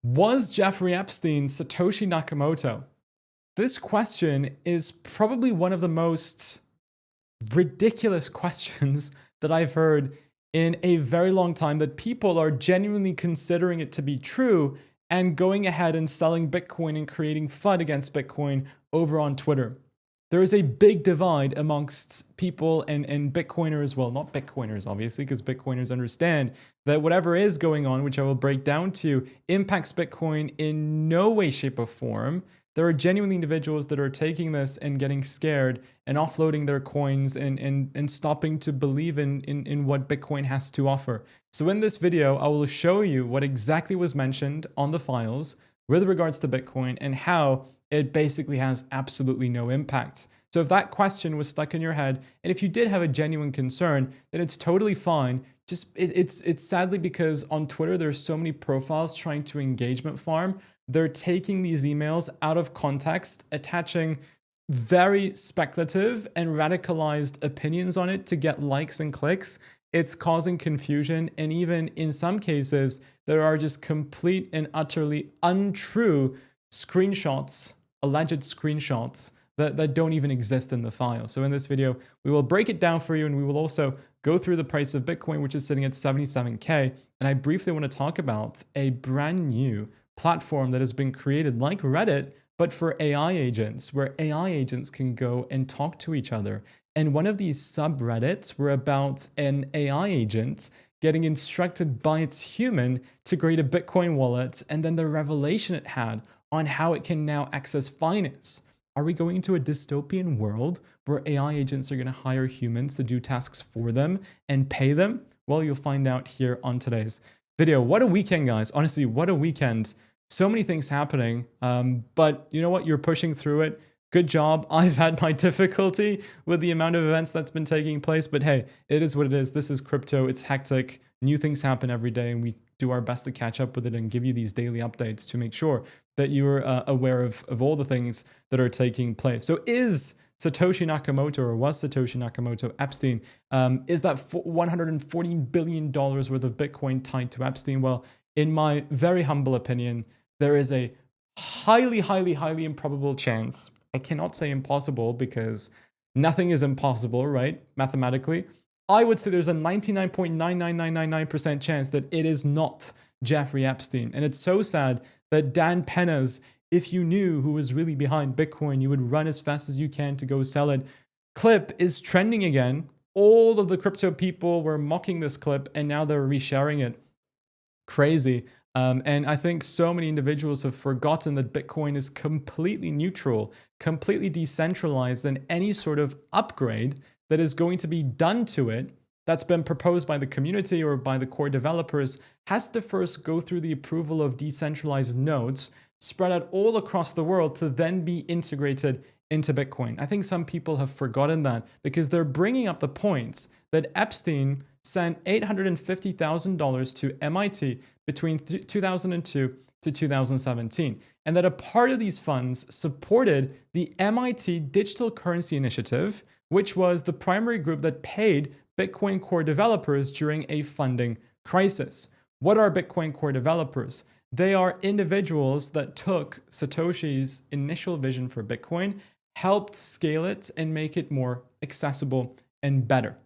Was Jeffrey Epstein Satoshi Nakamoto? This question is probably one of the most ridiculous questions that I've heard in a very long time, that people are genuinely considering it to be true and going ahead and selling Bitcoin and creating FUD against Bitcoin over on Twitter. There is a big divide amongst people and Bitcoiners, well, not Bitcoiners, obviously, because Bitcoiners understand that whatever is going on, which I will break down to you, impacts Bitcoin in no way, shape, or form. There are genuinely individuals that are taking this and getting scared and offloading their coins and stopping to believe in what Bitcoin has to offer. So in this video, I will show you what exactly was mentioned on the files with regards to Bitcoin and how it basically has absolutely no impact. So if that question was stuck in your head, and if you did have a genuine concern, then it's totally fine. Just it's sadly because on Twitter there's so many profiles trying to engagement farm. They're taking these emails out of context, attaching very speculative and radicalized opinions on it to get likes and clicks. It's causing confusion, and even in some cases, there are just complete and utterly untrue screenshots, alleged screenshots that don't even exist in the file. So in this video, we will break it down for you, and we will also go through the price of Bitcoin, which is sitting at 77K. And I briefly want to talk about a brand new platform that has been created like Reddit, but for AI agents, where AI agents can go and talk to each other. And one of these subreddits were about an AI agent getting instructed by its human to create a Bitcoin wallet, and then the revelation it had on how it can now access finance. Are we going into a dystopian world where AI agents are going to hire humans to do tasks for them and pay them? Well, you'll find out here on today's video. What a weekend, guys. Honestly, what a weekend. So many things happening, but you know what? You're pushing through it. Good job. I've had my difficulty with the amount of events that's been taking place, but hey, it is what it is. This is crypto. It's hectic. New things happen every day, and we do our best to catch up with it and give you these daily updates to make sure that you're aware of all the things that are taking place. So is Satoshi Nakamoto, or was Satoshi Nakamoto Epstein? Is that $140 billion worth of Bitcoin tied to Epstein? Well, in my very humble opinion, there is a highly, highly, highly improbable chance. I cannot say impossible because nothing is impossible, right? Mathematically. I would say there's a 99.99999% chance that it is not Jeffrey Epstein. And it's so sad that Dan Penna's "if you knew who was really behind Bitcoin, you would run as fast as you can to go sell it" clip is trending again. All of the crypto people were mocking this clip, and now they're resharing it. Crazy. And I think so many individuals have forgotten that Bitcoin is completely neutral, completely decentralized, and any sort of upgrade that is going to be done to it that's been proposed by the community or by the core developers has to first go through the approval of decentralized nodes spread out all across the world to then be integrated into Bitcoin. I think some people have forgotten that because they're bringing up the points that Epstein sent $850,000 to MIT between 2002 to 2017, and that a part of these funds supported the MIT Digital Currency Initiative, which was the primary group that paid Bitcoin core developers during a funding crisis. What are Bitcoin core developers? They are individuals that took Satoshi's initial vision for Bitcoin, helped scale it and make it more accessible and better,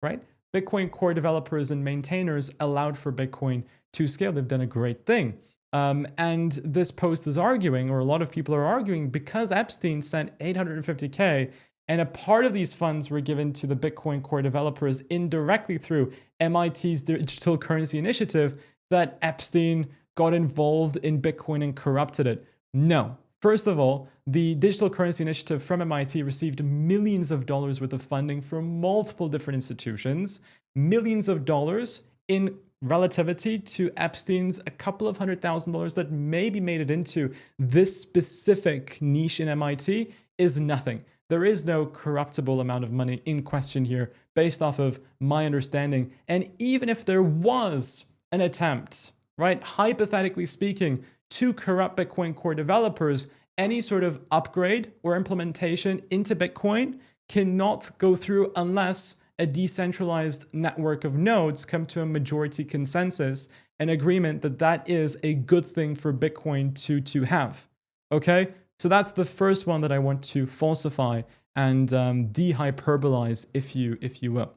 right? Bitcoin core developers and maintainers allowed for Bitcoin to scale. They've done a great thing. And this post is arguing, or a lot of people are arguing, because Epstein sent $850K and a part of these funds were given to the Bitcoin core developers indirectly through MIT's Digital Currency Initiative, that Epstein got involved in Bitcoin and corrupted it. No. First of all, the Digital Currency Initiative from MIT received millions of dollars worth of funding from multiple different institutions, millions of dollars in relativity to Epstein's a couple of $100,000 that maybe made it into this specific niche in MIT is nothing. There is no corruptible amount of money in question here based off of my understanding. And even if there was an attempt, right, hypothetically speaking, to corrupt Bitcoin core developers, any sort of upgrade or implementation into Bitcoin cannot go through unless a decentralized network of nodes come to a majority consensus an agreement that that is a good thing for Bitcoin to have. Okay, so that's the first one that I want to falsify and dehyperbolize, if you will.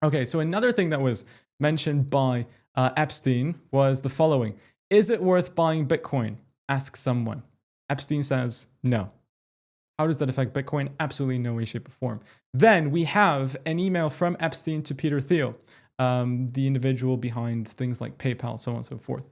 Okay, so another thing that was mentioned by Epstein was the following: is it worth buying Bitcoin? Ask someone. Epstein says no. How does that affect Bitcoin? Absolutely no way, shape, or form. Then we have an email from Epstein to Peter Thiel, the individual behind things like PayPal, so on and so forth.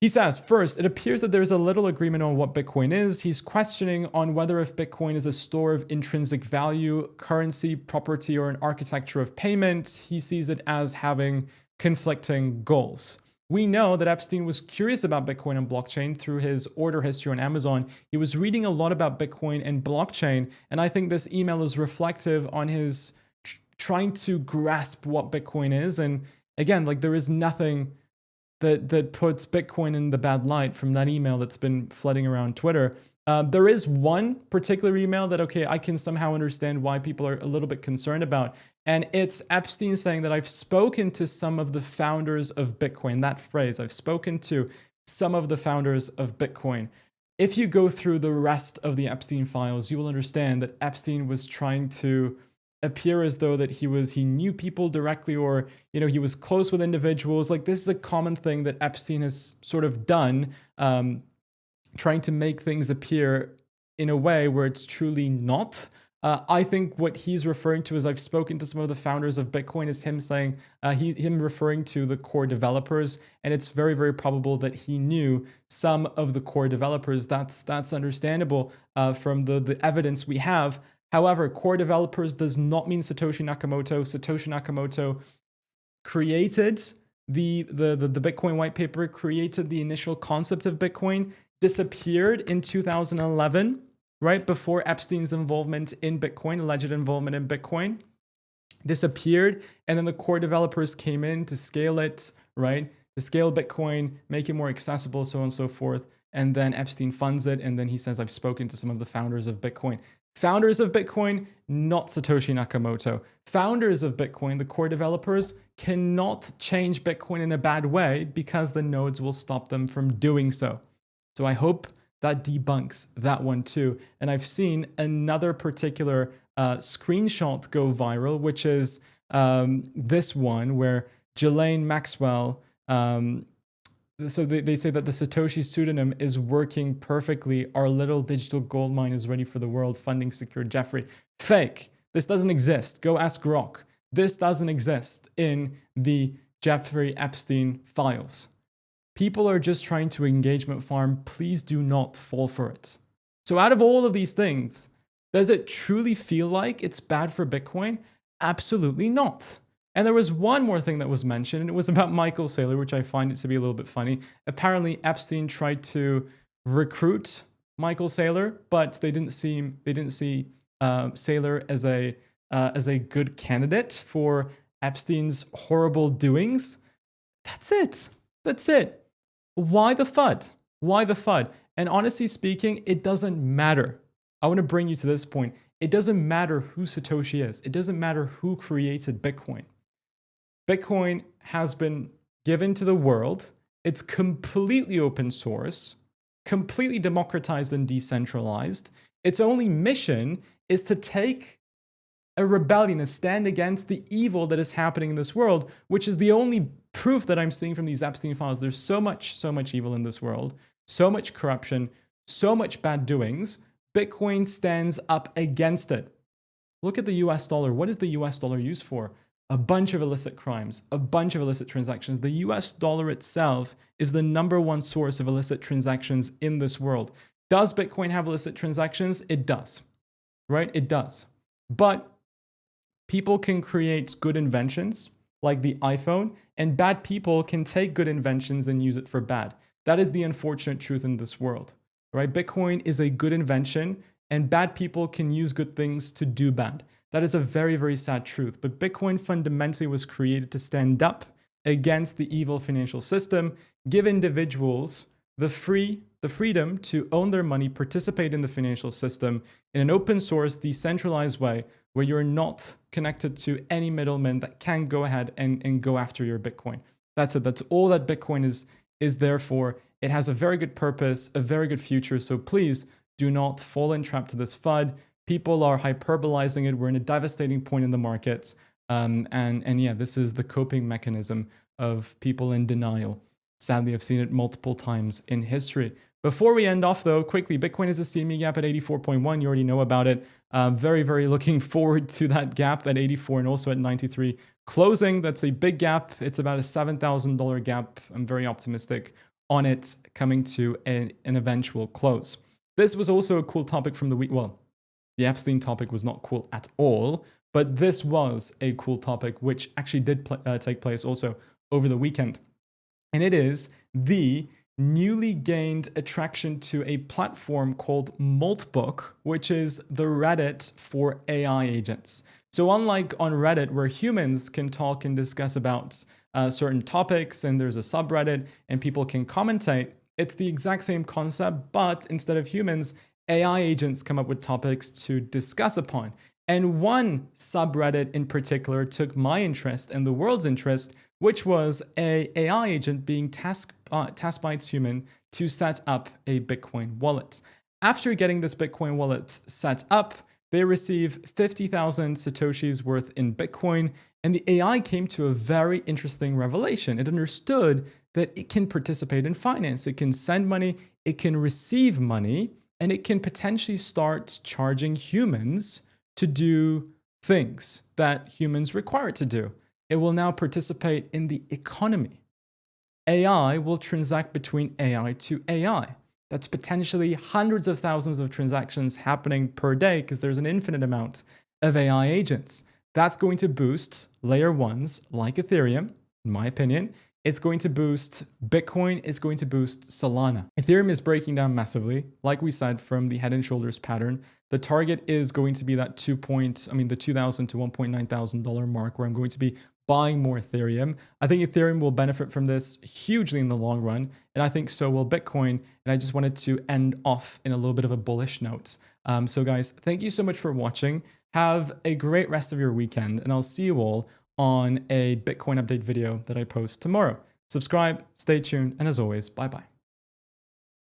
He says, first, it appears that there's a little agreement on what Bitcoin is. He's questioning on whether if Bitcoin is a store of intrinsic value, currency, property, or an architecture of payment. He sees it as having conflicting goals. We know that Epstein was curious about Bitcoin and blockchain through his order history on Amazon. He was reading a lot about Bitcoin and blockchain, and I think this email is reflective on his trying to grasp what Bitcoin is. And again, like, there is nothing that puts Bitcoin in the bad light from that email that's been flooding around Twitter. There is one particular email that, okay, I can somehow understand why people are a little bit concerned about. And it's Epstein saying that I've spoken to some of the founders of Bitcoin. That phrase, I've spoken to some of the founders of Bitcoin. If you go through the rest of the Epstein files, you will understand that Epstein was trying to appear as though that he knew people directly, or he was close with individuals. Like, this is a common thing that Epstein has sort of done, trying to make things appear in a way where it's truly not. I think what he's referring to is, I've spoken to some of the founders of Bitcoin, is him saying, him referring to the core developers, and it's very, very probable that he knew some of the core developers. That's understandable from the evidence we have. However, core developers does not mean Satoshi Nakamoto. Satoshi Nakamoto created the Bitcoin white paper, created the initial concept of Bitcoin, disappeared in 2011, right before Epstein's involvement in Bitcoin, alleged involvement in Bitcoin, disappeared, and then the core developers came in to scale it, right? To scale Bitcoin, make it more accessible, so on and so forth. And then Epstein funds it, and then he says, I've spoken to some of the founders of Bitcoin. Founders of Bitcoin, not Satoshi Nakamoto. Founders of Bitcoin, the core developers, cannot change Bitcoin in a bad way because the nodes will stop them from doing so. So I hope that debunks that one too. And I've seen another particular screenshot go viral, which is this one where Ghislaine Maxwell, so they say that the Satoshi pseudonym is working perfectly. Our little digital gold mine is ready for the world. Funding secured. Jeffrey. Fake. This doesn't exist. Go ask Grok. This doesn't exist in the Jeffrey Epstein files. People are just trying to engagement farm. Please do not fall for it. So out of all of these things, does it truly feel like it's bad for Bitcoin? Absolutely not. And there was one more thing that was mentioned, and it was about Michael Saylor, which I find it to be a little bit funny. Apparently, Epstein tried to recruit Michael Saylor, but they didn't see Saylor as a good candidate for Epstein's horrible doings. That's it. That's it. Why the FUD? Why the FUD? And honestly speaking, it doesn't matter. I want to bring you to this point. It doesn't matter who Satoshi is. It doesn't matter who created Bitcoin. Bitcoin has been given to the world. It's completely open source, completely democratized and decentralized. Its only mission is to take a rebellion, a stand against the evil that is happening in this world, which is the only proof that I'm seeing from these Epstein files. There's so much evil in this world, so much corruption, so much bad doings. Bitcoin stands up against it. Look at the US dollar. What is the US dollar used for? A bunch of illicit crimes, a bunch of illicit transactions. The US dollar itself is the number one source of illicit transactions in this world. Does Bitcoin have illicit transactions? It does, right? It does. But people can create good inventions like the iPhone, and bad people can take good inventions and use it for bad. That is the unfortunate truth in this world, right? Bitcoin is a good invention, and bad people can use good things to do bad. That is a very, very sad truth. But Bitcoin fundamentally was created to stand up against the evil financial system, give individuals the freedom to own their money, participate in the financial system in an open source, decentralized way where you're not connected to any middleman that can go ahead and go after your Bitcoin. That's it. That's all that Bitcoin is there for. It has a very good purpose, a very good future. So please do not fall in trap to this FUD. People are hyperbolizing it. We're in a devastating point in the markets. And yeah, this is the coping mechanism of people in denial. Sadly, I've seen it multiple times in history. Before we end off, though, quickly, Bitcoin is a CME gap at 84.1. You already know about it. Very, very looking forward to that gap at 84 and also at 93 closing. That's a big gap. It's about a $7,000 gap. I'm very optimistic on it coming to an eventual close. This was also a cool topic from the week. Well, the Epstein topic was not cool at all, but this was a cool topic, which actually did take place also over the weekend. And it is the newly gained attraction to a platform called Maltbook, which is the Reddit for AI agents. So unlike on Reddit, where humans can talk and discuss about certain topics, and there's a subreddit and people can commentate, it's the exact same concept, but instead of humans, AI agents come up with topics to discuss upon. And one subreddit in particular took my interest and the world's interest, which was a AI agent being tasked by its human to set up a Bitcoin wallet. After getting this Bitcoin wallet set up, they receive 50,000 Satoshis worth in Bitcoin, and the AI came to a very interesting revelation. It understood that it can participate in finance, it can send money, it can receive money, and it can potentially start charging humans to do things that humans require it to do. It will now participate in the economy. AI will transact between AI to AI. That's potentially hundreds of thousands of transactions happening per day because there's an infinite amount of AI agents. That's going to boost layer ones like Ethereum, in my opinion. It's going to boost Bitcoin. It's going to boost Solana. Ethereum is breaking down massively, like we said, from the head and shoulders pattern. The target is going to be that the $2,000 to $1,900 mark, where I'm going to be buying more Ethereum. I think Ethereum will benefit from this hugely in the long run, and I think so will Bitcoin. And I just wanted to end off in a little bit of a bullish note. So guys, thank you so much for watching. Have a great rest of your weekend, and I'll see you all on a Bitcoin update video that I post tomorrow. Subscribe, stay tuned, and as always, bye-bye.